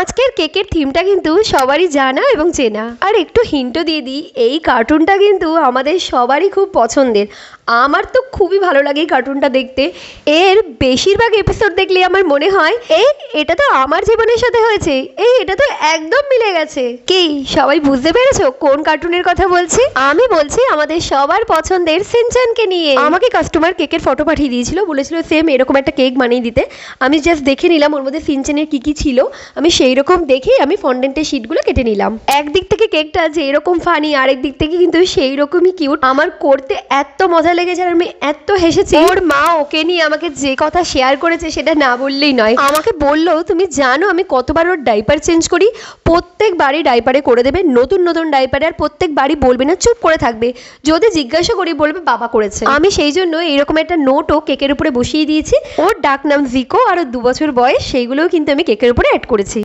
আজকের কেকের থিমটা কিন্তু সবারই জানা এবং চেনা। আর একটু হিন্টও দিয়ে দিই, এই কার্টুনটা কিন্তু আমাদের সবারই খুব পছন্দের। আমার তো খুবই ভালো লাগে এই কার্টুনটা দেখতে। এর বেশিরভাগ এপিসোড দেখলে আমার মনে হয় এটা তো আমার জীবনের সাথে হয়েছে, এটা তো একদম মিলে গেছে। কি সবাই বুঝতে পেরেছো কোন কার্টুনের কথা বলছি? আমি বলছি আমাদের সবার পছন্দের সিনচ্যানকে নিয়ে। আমাকে কাস্টমার কেকের ফটো পাঠিয়ে দিয়েছিল, বলেছিল সেম এরকম একটা কেক বানিয়ে দিতে। আমি জাস্ট দেখে নিলাম ওর মধ্যে সিনচ্যানের কি কি ছিল। আমি সেই রকম দেখেই আমি ফন্ডেন্টের শিটগুলো কেটে নিলাম। একদিক থেকে কেকটা যে এরকম ফানি, আরেক দিক থেকে কিন্তু সেই রকমই কিউট। আমার করতে এত মজা লেগেছে আর আমি এত হেসেছি। ওর মা ওকে নিয়ে আমাকে যে কথা শেয়ার করেছে সেটা না বললেই নয়। আমাকে বললো তুমি জানো আমি কতবার ওর ডাইপার চেঞ্জ করি? প্রত্যেকবারই ডাইপারে করে দেবে, নতুন নতুন ডাইপারে। আর প্রত্যেকবারই বলবে না, চুপ করে থাকবে। যদি জিজ্ঞাসা করি বলবে বাবা করেছে। আমি সেই জন্য এইরকম একটা নোটও কেকের উপরে বসিয়ে দিয়েছি। ওর ডাক নাম জিকো আর 2 বছর বয়স, সেইগুলোও কিন্তু আমি কেকের উপরে অ্যাড করেছি।